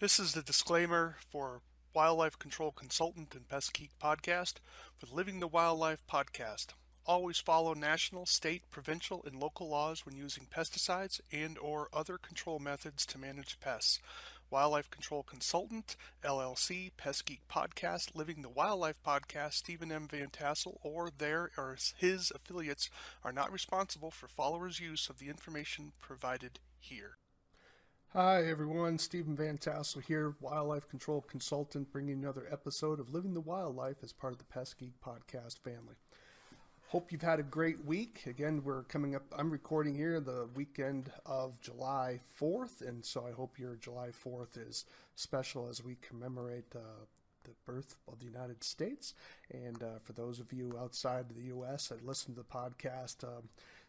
This is the disclaimer for Wildlife Control Consultant and Pest Geek Podcast for the Living the Wildlife podcast. Always follow national, state, provincial, and local laws when using pesticides and or other control methods to manage pests. Wildlife Control Consultant, LLC, Pest Geek Podcast, Living the Wildlife Podcast, Stephen M. Van Tassel, or their or his affiliates are not responsible for followers' use of the information provided here. Hi everyone, Stephen Van Tassel here, Wildlife Control Consultant, bringing another episode of Living the Wildlife as part of the Pest Geek Podcast family. Hope you've had a great week. Again, we're coming up, I'm recording here the weekend of July 4th, and so I hope your July 4th is special as we commemorate the birth of the United States. And for those of you outside the U.S. that listen to the podcast,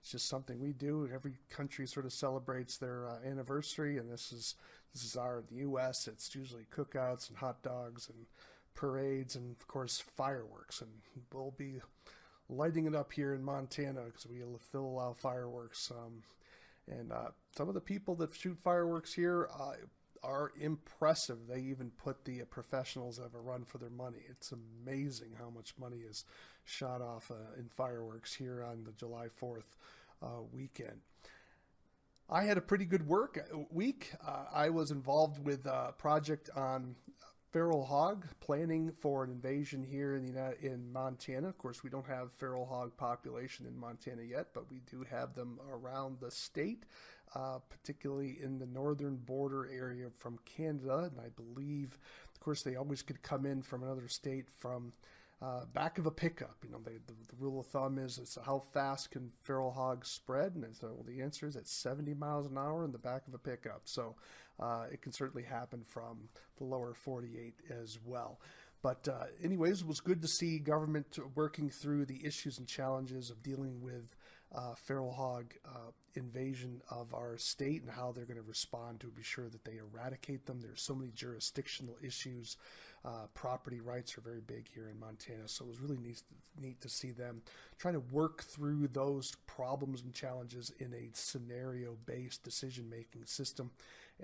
it's just something we do. Every country sort of celebrates their anniversary, and this is the U.S. It's usually cookouts and hot dogs and parades and of course fireworks. And we'll be lighting it up here in Montana because we still allow fireworks. And some of the people that shoot fireworks here are impressive. They even put the professionals that have a run for their money. It's amazing how much money is shot off in fireworks here on the July 4th weekend. I had a pretty good week. I was involved with a project on feral hog, planning for an invasion here in Montana. Of course, we don't have feral hog population in Montana yet, but we do have them around the state, particularly in the northern border area from Canada. And I believe, of course, they always could come in from another state from back of a pickup. You know, the rule of thumb is how fast can feral hogs spread? And so well, the answer is at 70 miles an hour in the back of a pickup. So it can certainly happen from the lower 48 as well. But anyways, it was good to see government working through the issues and challenges of dealing with feral hog invasion of our state and how they're going to respond to be sure that they eradicate them. There's so many jurisdictional issues. Property rights are very big here in Montana, so it was really neat to see them trying to work through those problems and challenges in a scenario-based decision-making system.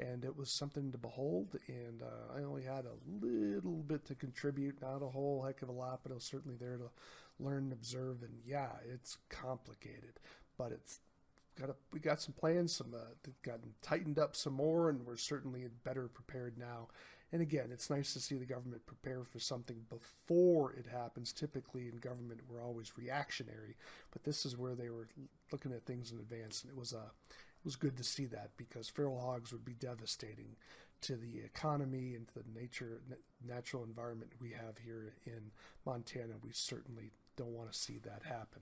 And it was something to behold, and I only had a little bit to contribute, not a whole heck of a lot, but I was certainly there to learn and observe. And yeah, it's complicated, but we got some plans, they've gotten tightened up some more, and we're certainly better prepared now. And again, it's nice to see the government prepare for something before it happens. Typically in government, we're always reactionary, but this is where they were looking at things in advance, and it was good to see that, because feral hogs would be devastating to the economy and to the natural environment we have here in Montana. We certainly don't want to see that happen.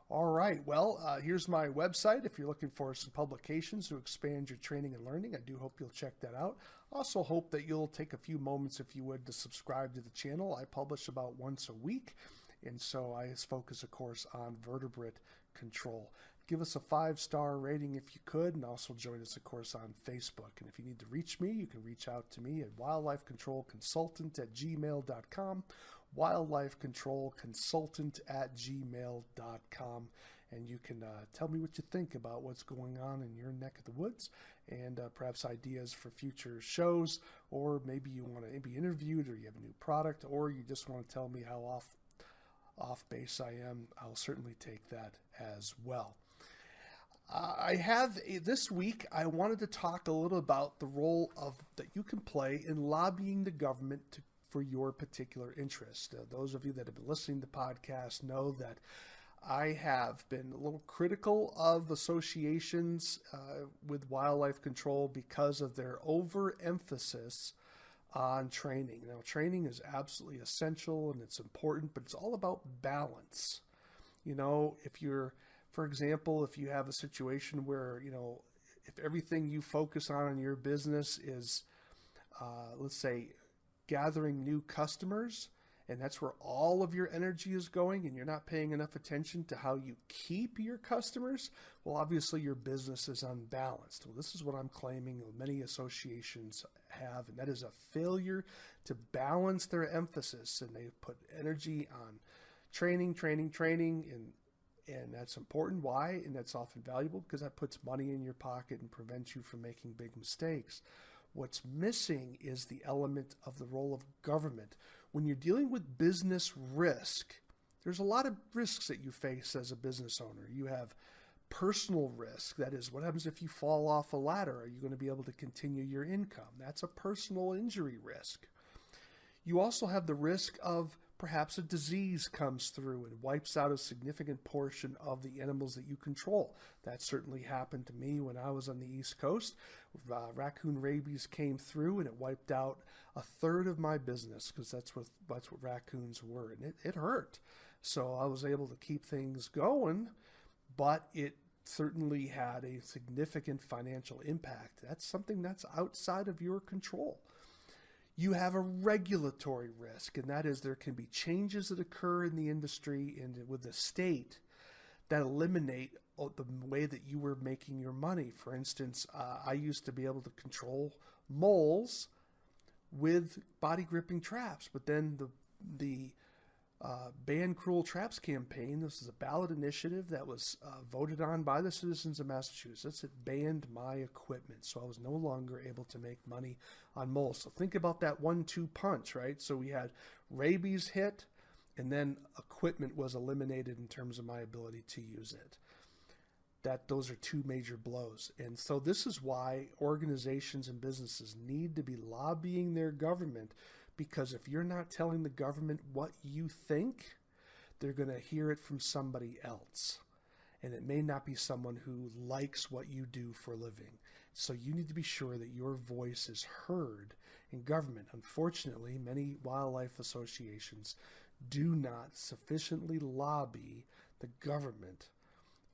All right, well, here's my website if you're looking for some publications to expand your training and learning. I do hope you'll check that out. Also hope that you'll take a few moments, if you would, to subscribe to the channel. I publish about once a week, and so I focus, of course, on vertebrate control. Give us a 5-star rating if you could, and also join us, of course, on Facebook. And if you need to reach me, you can reach out to me at wildlifecontrolconsultant@gmail.com, wildlifecontrolconsultant@gmail.com. And you can tell me what you think about what's going on in your neck of the woods, and perhaps ideas for future shows, or maybe you want to be interviewed, or you have a new product, or you just want to tell me how off base I am. I'll certainly take that as well. This week, I wanted to talk a little about the role that you can play in lobbying the government for your particular interest. Those of you that have been listening to the podcast know that I have been a little critical of associations with wildlife control because of their overemphasis on training. Now, training is absolutely essential and it's important, but it's all about balance. You know, for example, if you have a situation where, if everything you focus on in your business is, let's say, gathering new customers, and that's where all of your energy is going, and you're not paying enough attention to how you keep your customers, well, obviously your business is unbalanced. Well, this is what I'm claiming many associations have, and that is a failure to balance their emphasis, and they put energy on training, and that's important. Why? And that's often valuable because that puts money in your pocket and prevents you from making big mistakes. What's missing is the element of the role of government. When you're dealing with business risk, there's a lot of risks that you face as a business owner. You have personal risk. That is, what happens if you fall off a ladder? Are you going to be able to continue your income? That's a personal injury risk. You also have the risk of perhaps a disease comes through and wipes out a significant portion of the animals that you control. That certainly happened to me when I was on the East Coast. Raccoon rabies came through and it wiped out a third of my business, because that's what raccoons were, and it hurt. So I was able to keep things going, but it certainly had a significant financial impact. That's something that's outside of your control. You have a regulatory risk, and that is there can be changes that occur in the industry and with the state that eliminate the way that you were making your money. For instance, I used to be able to control moles with body gripping traps, but then the Ban Cruel Traps campaign, this is a ballot initiative that was voted on by the citizens of Massachusetts. It banned my equipment, so I was no longer able to make money on moles. So think about that 1-2 punch, right? So we had rabies hit, and then equipment was eliminated in terms of my ability to use it. Those are two major blows. And so this is why organizations and businesses need to be lobbying their government, because if you're not telling the government what you think, they're going to hear it from somebody else. And it may not be someone who likes what you do for a living. So you need to be sure that your voice is heard in government. Unfortunately, many wildlife associations do not sufficiently lobby the government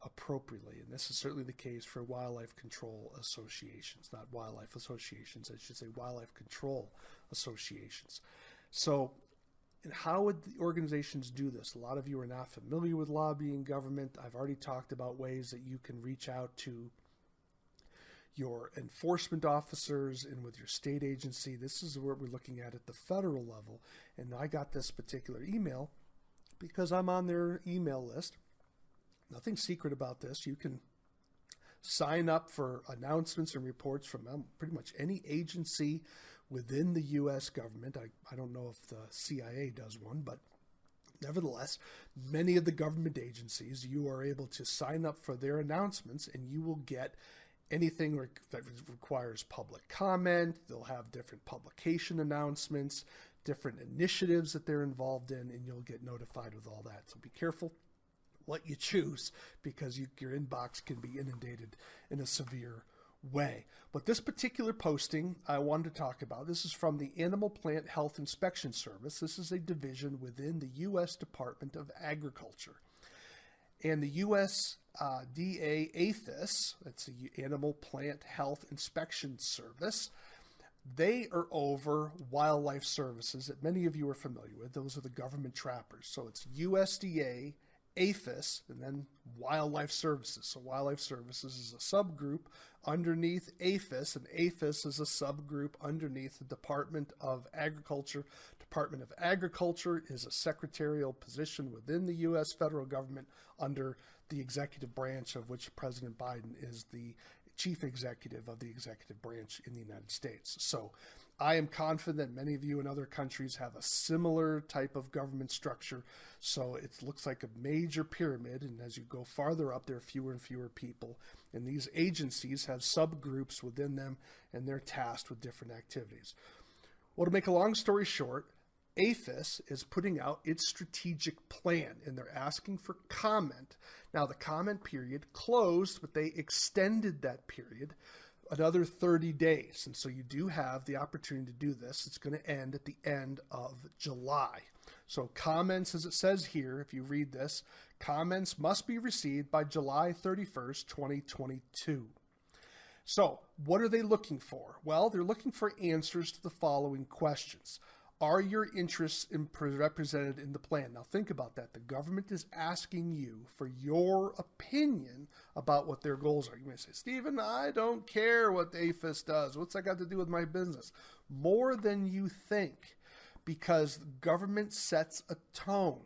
appropriately. And this is certainly the case for wildlife control associations, not wildlife associations, I should say wildlife control associations. So, and how would the organizations do this? A lot of you are not familiar with lobbying government. I've already talked about ways that you can reach out to your enforcement officers and with your state agency. This is what we're looking at the federal level. And I got this particular email because I'm on their email list. Nothing secret about this. You can sign up for announcements and reports from pretty much any agency within the U.S. government. I don't know if the CIA does one, but nevertheless, many of the government agencies, you are able to sign up for their announcements, and you will get anything that requires public comment. They'll have different publication announcements, different initiatives that they're involved in, and you'll get notified with all that. So be careful what you choose, because your inbox can be inundated in a severe way. But this particular posting I wanted to talk about, this is from the Animal Plant Health Inspection Service. This is a division within the U.S. Department of Agriculture. And the USDA APHIS, that's the Animal Plant Health Inspection Service, they are over wildlife services that many of you are familiar with. Those are the government trappers. So it's USDA, APHIS, and then Wildlife Services. So Wildlife Services is a subgroup underneath APHIS, and APHIS is a subgroup underneath the Department of Agriculture. Department of Agriculture is a secretarial position within the U.S. federal government under the executive branch, of which President Biden is the chief executive of the executive branch in the United States. So I am confident many of you in other countries have a similar type of government structure. So it looks like a major pyramid, and as you go farther up, there are fewer and fewer people. And these agencies have subgroups within them, and they're tasked with different activities. Well, to make a long story short, APHIS is putting out its strategic plan, and they're asking for comment. Now, the comment period closed, but they extended that period another 30 days. And so you do have the opportunity to do this. It's going to end at the end of July. So comments, as it says here, if you read this, comments must be received by July 31st, 2022. So what are they looking for? Well, they're looking for answers to the following questions. Are your interests represented in the plan? Now think about that. The government is asking you for your opinion about what their goals are. You may say, Stephen, I don't care what the APHIS does. What's that got to do with my business? More than you think, because the government sets a tone.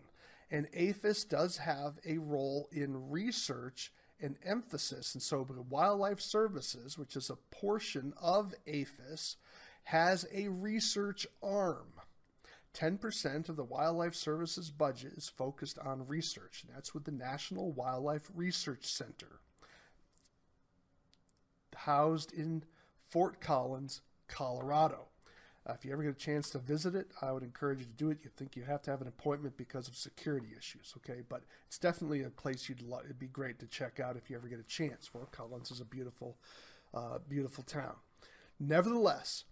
And APHIS does have a role in research an emphasis. And so Wildlife Services, which is a portion of APHIS, has a research arm. 10% of the Wildlife Services budget is focused on research, and that's with the National Wildlife Research Center, housed in Fort Collins, Colorado. If you ever get a chance to visit it, I would encourage you to do it. You'd think you have to have an appointment because of security issues, okay? But it's definitely a place it'd be great to check out if you ever get a chance. Fort Collins is a beautiful, beautiful town. Nevertheless,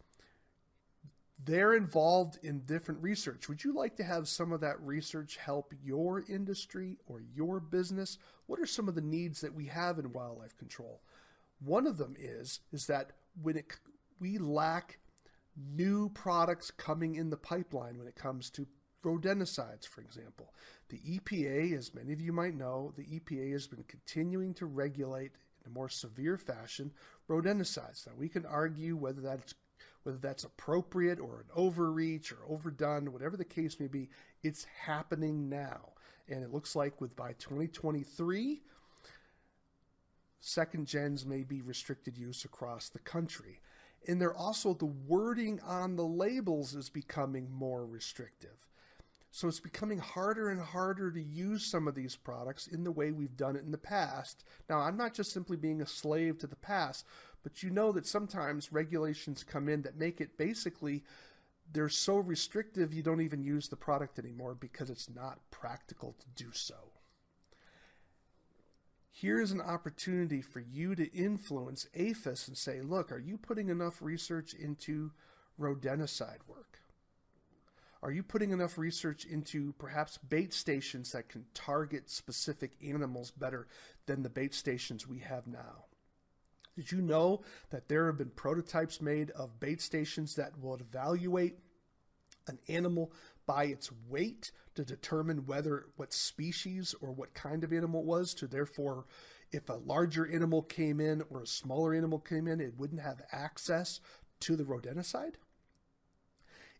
they're involved in different research. Would you like to have some of that research help your industry or your business? What are some of the needs that we have in wildlife control? One of them is that we lack new products coming in the pipeline when it comes to rodenticides, for example. The EPA, as many of you might know, the EPA has been continuing to regulate in a more severe fashion rodenticides. Now, we can argue whether that's appropriate or an overreach or overdone, whatever the case may be. It's happening now. And it looks like by 2023, second gens may be restricted use across the country. And they're also, the wording on the labels is becoming more restrictive. So it's becoming harder and harder to use some of these products in the way we've done it in the past. Now, I'm not just simply being a slave to the past, but you know that sometimes regulations come in that make it basically, they're so restrictive you don't even use the product anymore because it's not practical to do so. Here's an opportunity for you to influence APHIS and say, look, are you putting enough research into rodenticide work? Are you putting enough research into perhaps bait stations that can target specific animals better than the bait stations we have now? Did you know that there have been prototypes made of bait stations that will evaluate an animal by its weight to determine what species or what kind of animal it was, to therefore, if a larger animal came in or a smaller animal came in, it wouldn't have access to the rodenticide?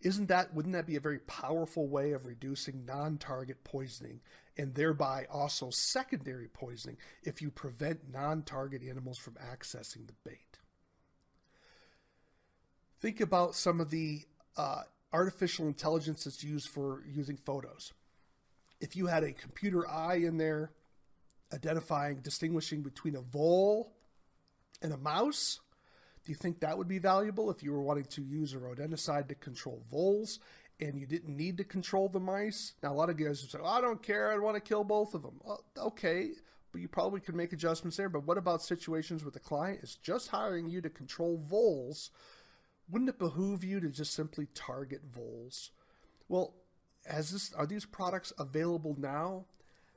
Wouldn't that be a very powerful way of reducing non-target poisoning and thereby also secondary poisoning if you prevent non-target animals from accessing the bait? Think about some of the artificial intelligence that's used for using photos. If you had a computer eye in there distinguishing between a vole and a mouse, do you think that would be valuable if you were wanting to use a rodenticide to control voles and you didn't need to control the mice? Now, a lot of guys would say, I don't care, I want to kill both of them. Well, okay, but you probably could make adjustments there. But what about situations where the client is just hiring you to control voles? Wouldn't it behoove you to just simply target voles? Well, are these products available now?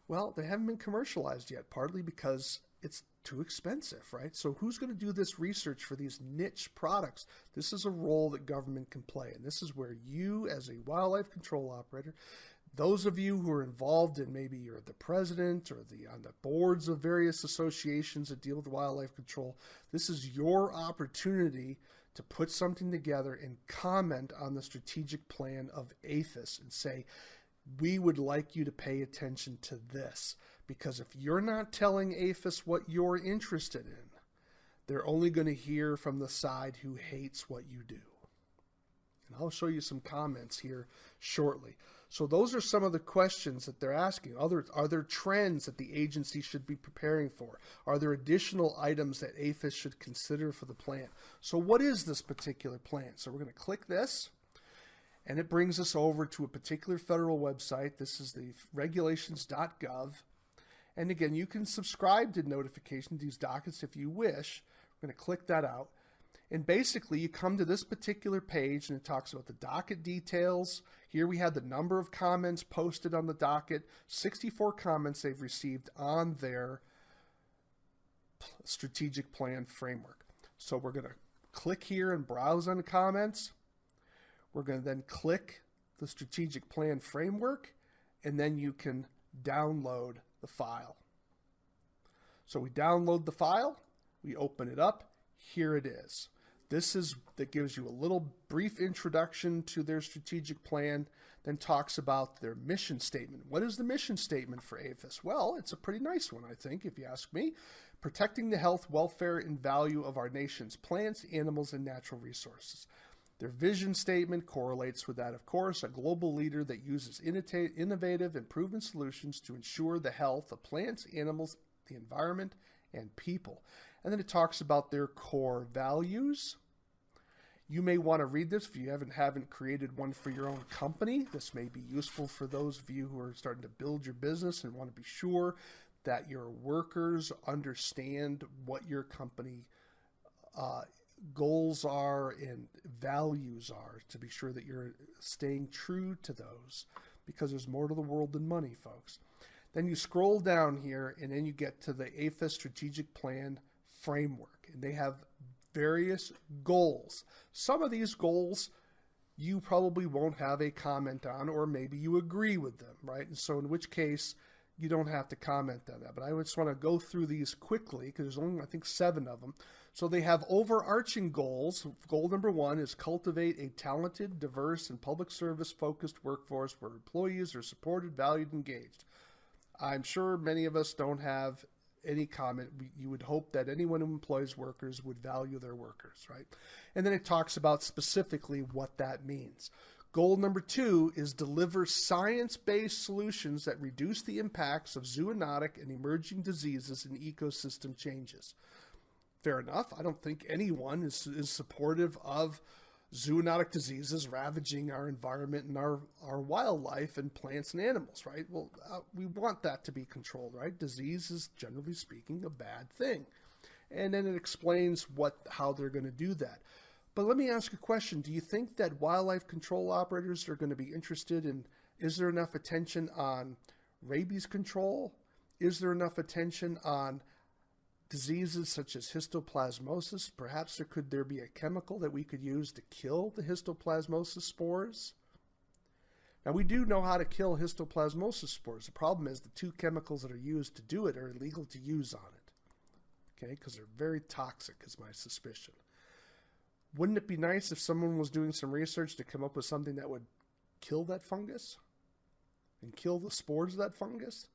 Well, they haven't been commercialized yet, partly because it's too expensive, right? So who's going to do this research for these niche products? This is a role that government can play, and this is where you, as a wildlife control operator, those of you who are involved in, maybe you're the president or on the boards of various associations that deal with wildlife control, this is your opportunity to put something together and comment on the strategic plan of APHIS and say, we would like you to pay attention to this, because if you're not telling APHIS what you're interested in, they're only going to hear from the side who hates what you do. And I'll show you some comments here shortly. So those are some of the questions that they're asking. Are there trends that the agency should be preparing for? Are there additional items that APHIS should consider for the plan? So what is this particular plan? So we're going to click this, and it brings us over to a particular federal website. This is the regulations.gov. And again, you can subscribe to notification to these dockets if you wish. We're going to click that out. And basically, you come to this particular page, and it talks about the docket details. Here we have the number of comments posted on the docket, 64 comments they've received on their strategic plan framework. So we're going to click here and browse on the comments. We're going to then click the strategic plan framework, and then you can download the file. So we download the file, we open it up, here it is. That gives you a little brief introduction to their strategic plan, then talks about their mission statement. What is the mission statement for APHIS? Well, it's a pretty nice one, I think, if you ask me. Protecting the health, welfare, and value of our nation's plants, animals, and natural resources. Their vision statement correlates with that, of course, a global leader that uses innovative and proven solutions to ensure the health of plants, animals, the environment, and people. And then it talks about their core values. You may want to read this if you haven't created one for your own company. This may be useful for those of you who are starting to build your business and want to be sure that your workers understand what your company goals are and values are, to be sure that you're staying true to those, because there's more to the world than money, folks. Then you scroll down here, and then you get to the APHIS strategic plan framework, and they have various goals. Some of these goals you probably won't have a comment on, or maybe you agree with them, right? And so in which case you don't have to comment on that. But I just want to go through these quickly because there's only, I think, 7 of them. So they have overarching goals. Goal number 1 is cultivate a talented, diverse, and public service focused workforce where employees are supported, valued, and engaged. I'm sure many of us don't have any comment. You would hope that anyone who employs workers would value their workers, right? And then it talks about specifically what that means. Goal number 2 is deliver science-based solutions that reduce the impacts of zoonotic and emerging diseases and ecosystem changes. Fair enough. I don't think anyone is supportive of zoonotic diseases ravaging our environment and our wildlife and plants and animals, right? Well, we want that to be controlled, right? Disease is, generally speaking, a bad thing. And then it explains how they're going to do that. But let me ask a question. Do you think that wildlife control operators are going to be interested in, is there enough attention on rabies control? Is there enough attention on diseases such as histoplasmosis? Perhaps there be a chemical that we could use to kill the histoplasmosis spores? Now, we do know how to kill histoplasmosis spores. The problem is the 2 chemicals that are used to do it are illegal to use on it, okay, because they're very toxic, is my suspicion. Wouldn't it be nice if someone was doing some research to come up with something that would kill that fungus and kill the spores of that fungus?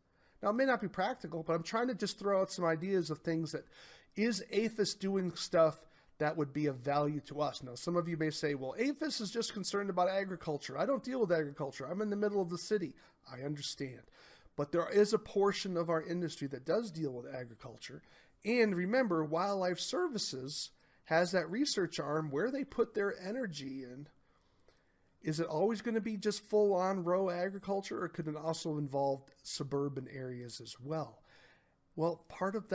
Now, it may not be practical, but I'm trying to just throw out some ideas of things that, is APHIS doing stuff that would be of value to us? Now, some of you may say, well, APHIS is just concerned about agriculture. I don't deal with agriculture. I'm in the middle of the city. I understand. But there is a portion of our industry that does deal with agriculture. And remember, Wildlife Services has that research arm where they put their energy in. Is it always going to be just full-on row agriculture, or could it also involve suburban areas as well? Well, part of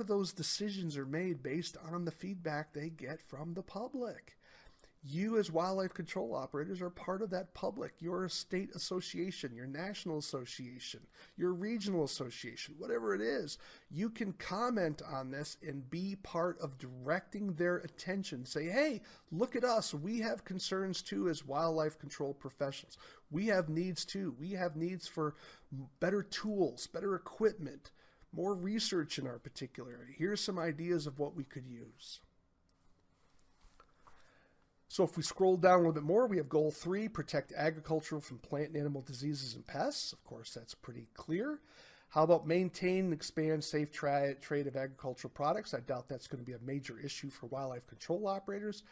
those decisions are made based on the feedback they get from the public. You as wildlife control operators are part of that public. You're a state association, your national association, your regional association, whatever it is. You can comment on this and be part of directing their attention. Say, hey, look at us. We have concerns too as wildlife control professionals. We have needs too. We have needs for better tools, better equipment, more research in our particular area. Here's some ideas of what we could use. So if we scroll down a little bit more, we have goal 3, protect agriculture from plant and animal diseases and pests. Of course, that's pretty clear. How about maintain and expand safe trade of agricultural products? I doubt that's going to be a major issue for wildlife control operators.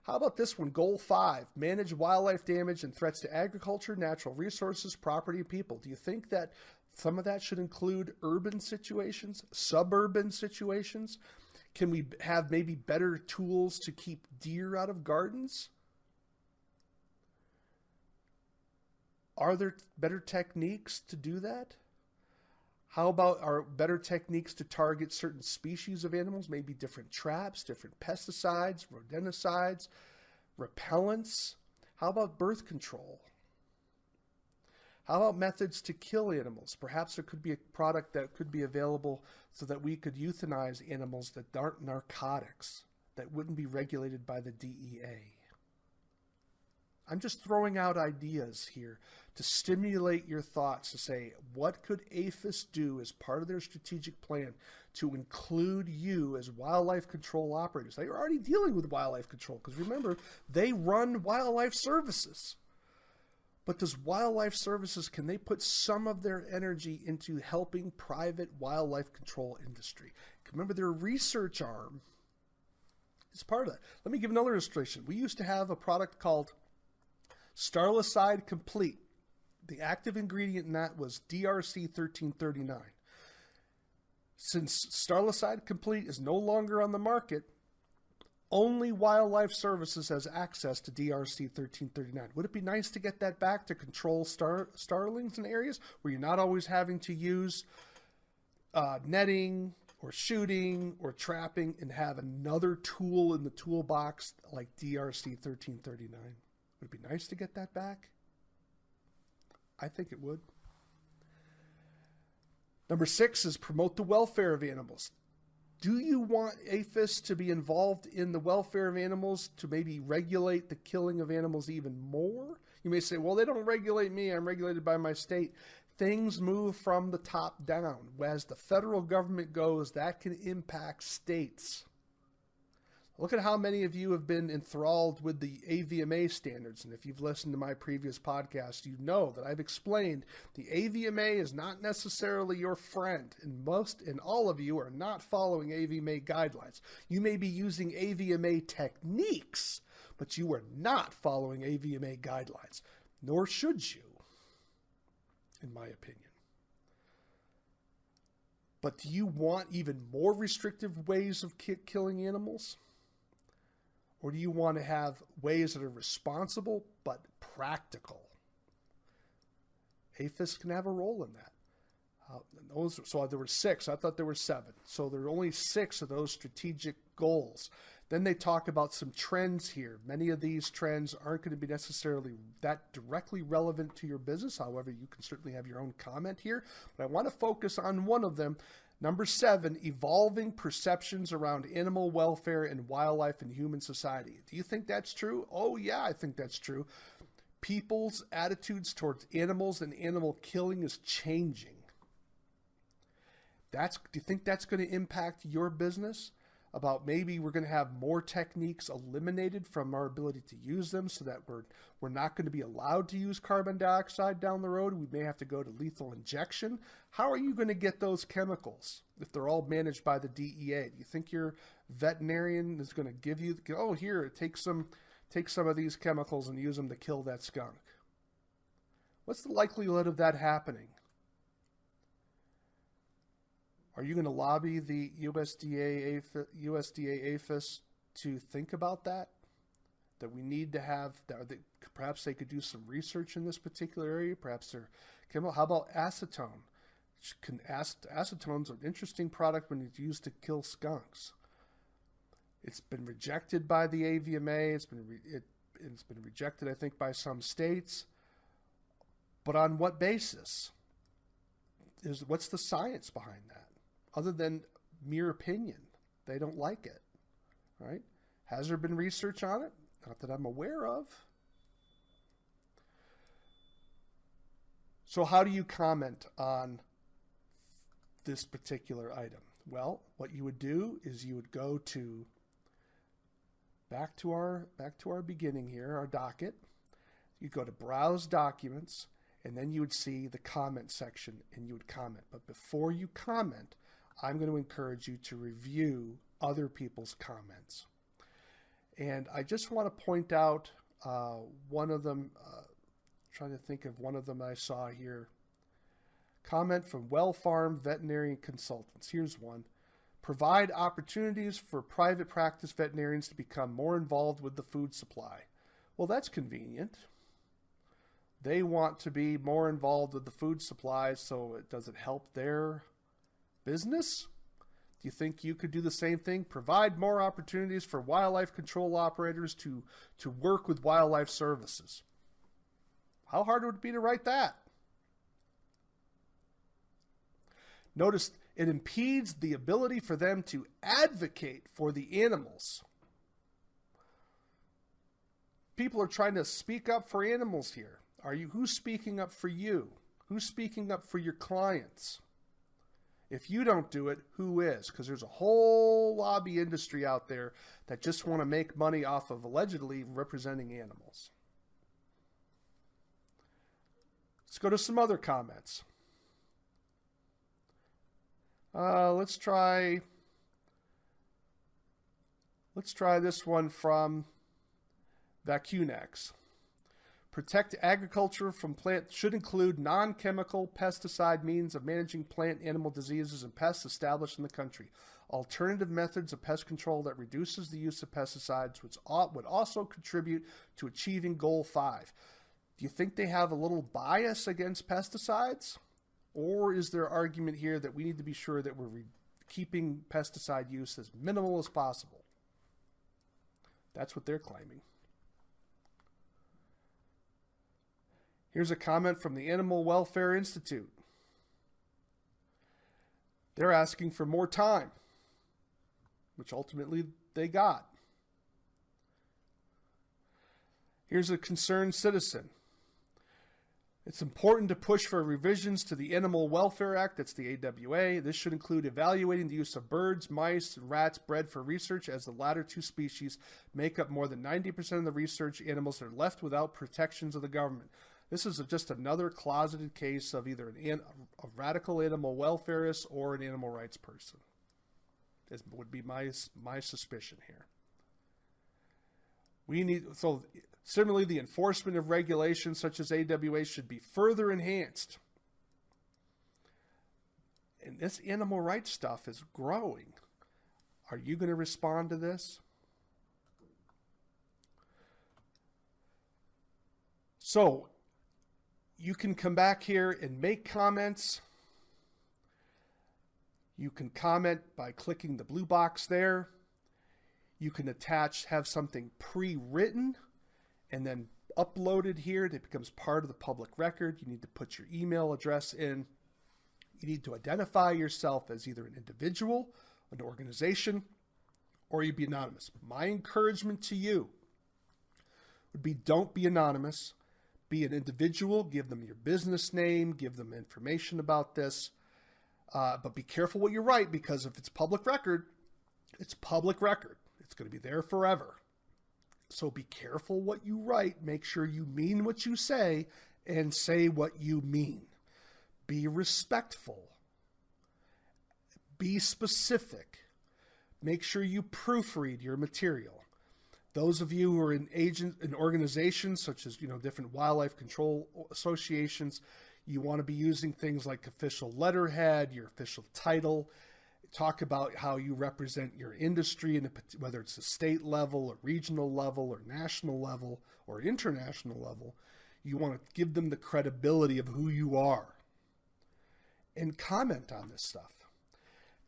How about this one, goal 5, manage wildlife damage and threats to agriculture, natural resources, property, and people. Do you think that some of that should include urban situations, suburban situations? Can we have maybe better tools to keep deer out of gardens? Are there better techniques to do that? How about are better techniques to target certain species of animals, maybe different traps, different pesticides, rodenticides, repellents? How about birth control? How about methods to kill animals? Perhaps there could be a product that could be available so that we could euthanize animals that aren't narcotics, that wouldn't be regulated by the DEA. I'm just throwing out ideas here to stimulate your thoughts to say, what could APHIS do as part of their strategic plan to include you as wildlife control operators? They are already dealing with wildlife control because remember, they run wildlife services. But does wildlife services, can they put some of their energy into helping private wildlife control industry? Remember, their research arm is part of that. Let me give another illustration. We used to have a product called Starlicide Complete. The active ingredient in that was DRC 1339. Since Starlicide Complete is no longer on the market, only Wildlife Services has access to DRC 1339. Would it be nice to get that back to control starlings in areas where you're not always having to use netting or shooting or trapping and have another tool in the toolbox like DRC 1339? Would it be nice to get that back? I think it would. Number 6 is promote the welfare of animals. Do you want APHIS to be involved in the welfare of animals to maybe regulate the killing of animals even more? You may say, well, they don't regulate me. I'm regulated by my state. Things move from the top down. As the federal government goes, that can impact states. Look at how many of you have been enthralled with the AVMA standards. And if you've listened to my previous podcast, you know that I've explained the AVMA is not necessarily your friend. And all of you are not following AVMA guidelines. You may be using AVMA techniques, but you are not following AVMA guidelines. Nor should you, in my opinion. But do you want even more restrictive ways of killing animals? Or do you want to have ways that are responsible but practical? APHIS can have a role in that. So there were 6. I thought there were 7. So there are only 6 of those strategic goals. Then they talk about some trends here. Many of these trends aren't going to be necessarily that directly relevant to your business. However, you can certainly have your own comment here. But I want to focus on one of them. Number 7, evolving perceptions around animal welfare and wildlife and human society. Do you think that's true? Oh, yeah, I think that's true. People's attitudes towards animals and animal killing is changing. Do you think that's going to impact your business? About maybe we're going to have more techniques eliminated from our ability to use them so that we're not going to be allowed to use carbon dioxide down the road. We may have to go to lethal injection. How are you going to get those chemicals if they're all managed by the DEA? Do you think your veterinarian is going to give you, oh, here, take some of these chemicals and use them to kill that skunk? What's the likelihood of that happening? Are you going to lobby the USDA APHIS to think about that? That we need to have, perhaps they could do some research in this particular area. Perhaps they're chemical. How about acetone? Acetone's an interesting product when it's used to kill skunks. It's been rejected by the AVMA. It's been rejected, I think, by some states. But on what basis? What's the science behind that? Other than mere opinion. They don't like it, right? Has there been research on it? Not that I'm aware of. So how do you comment on this particular item? Well, what you would do is you would go to back to our beginning here, our docket. You go to Browse Documents, and then you would see the comment section, and you would comment. But before you comment, I'm going to encourage you to review other people's comments. And I just want to point out one of them, trying to think of one of them I saw here. Comment from Well Farm Veterinary Consultants. Here's one. Provide opportunities for private practice veterinarians to become more involved with the food supply. Well, that's convenient. They want to be more involved with the food supply, so does it help their business? Do you think you could do the same thing? Provide more opportunities for wildlife control operators to work with wildlife services. How hard would it be to write that? Notice it impedes the ability for them to advocate for the animals. people are trying to speak up for animals here. Who's speaking up for you? Who's speaking up for your clients? If you don't do it, who is? Because there's a whole lobby industry out there that just want to make money off of allegedly representing animals. Let's go to some other comments. Let's try this one from Vacunex. Protect agriculture from plant should include non-chemical pesticide means of managing plant animal diseases and pests established in the country. Alternative methods of pest control that reduces the use of pesticides would also contribute to achieving Goal 5. Do you think they have a little bias against pesticides? Or is there argument here that we need to be sure that we're keeping pesticide use as minimal as possible? That's what they're claiming. Here's a comment from the Animal Welfare Institute. They're asking for more time, which ultimately they got. Here's a concerned citizen. It's important to push for revisions to the Animal Welfare Act, that's the AWA. This should include evaluating the use of birds, mice, and rats bred for research, as the latter two species make up more than 90% of the research animals that are left without protections of the government. This is just another closeted case of either a radical animal welfarist or an animal rights person. This would be my suspicion here. Similarly, the enforcement of regulations such as AWA should be further enhanced. And this animal rights stuff is growing. Are you going to respond to this? So, you can come back here and make comments. You can comment by clicking the blue box there. You can have something pre-written and then uploaded here. That becomes part of the public record. You need to put your email address in. You need to identify yourself as either an individual, an organization, or you be anonymous. My encouragement to you would be, don't be anonymous. Be an individual. Give them your business name. Give them information about this. But be careful what you write, because if it's public record, it's public record. It's going to be there forever. So be careful what you write. Make sure you mean what you say and say what you mean. Be respectful. Be specific. Make sure you proofread your material. Those of you who are in organizations such as, different wildlife control associations, you want to be using things like official letterhead, your official title. Talk about how you represent your industry, whether it's a state level, or regional level, or national level, or international level. You want to give them the credibility of who you are. And comment on this stuff.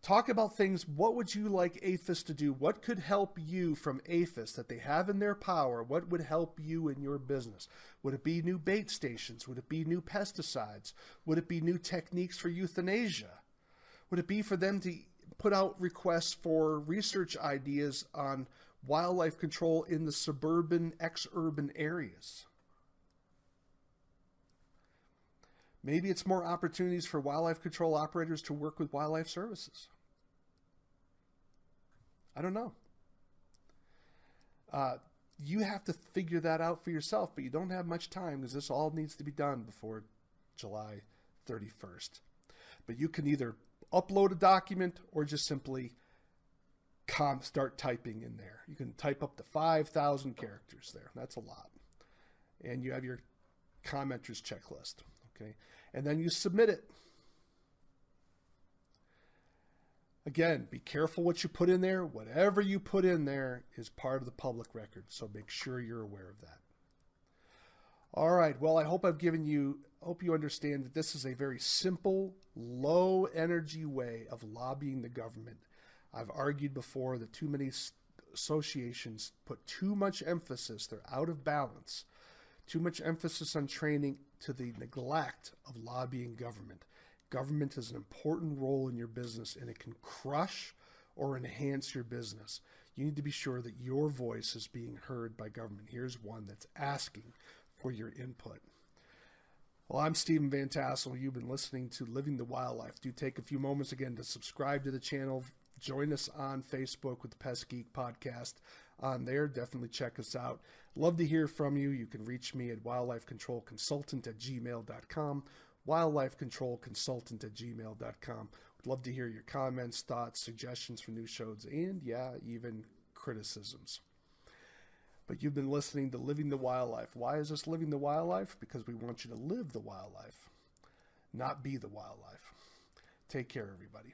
Talk about things. What would you like APHIS to do? What could help you from APHIS that they have in their power? What would help you in your business? Would it be new bait stations? Would it be new pesticides? Would it be new techniques for euthanasia? Would it be for them to put out requests for research ideas on wildlife control in the suburban, ex-urban areas? Maybe it's more opportunities for wildlife control operators to work with wildlife services. I don't know. You have to figure that out for yourself, but you don't have much time because this all needs to be done before July 31st. But you can either upload a document or just simply start typing in there. You can type up to 5,000 characters there. That's a lot. And you have your commenters checklist. Okay. And then you submit it. Again, be careful what you put in there. Whatever you put in there is part of the public record. So make sure you're aware of that. All right. Well, I hope hope you understand that this is a very simple, low energy way of lobbying the government. I've argued before that too many associations put too much emphasis. They're out of balance. Too much emphasis on training to the neglect of lobbying government. Government has an important role in your business, and it can crush or enhance your business. You need to be sure that your voice is being heard by government. Here's one that's asking for your input. Well, I'm Stephen Van Tassel. You've been listening to Living the Wildlife. Do take a few moments again to subscribe to the channel. Join us on Facebook with the Pest Geek Podcast on there. Definitely check us out. Love to hear from you. You can reach me at wildlifecontrolconsultant@gmail.com, wildlifecontrolconsultant@gmail.com. Would love to hear your comments, thoughts, suggestions for new shows, and even criticisms. But you've been listening to Living the Wildlife. Why is this Living the Wildlife? Because we want you to live the wildlife, not be the wildlife. Take care, everybody.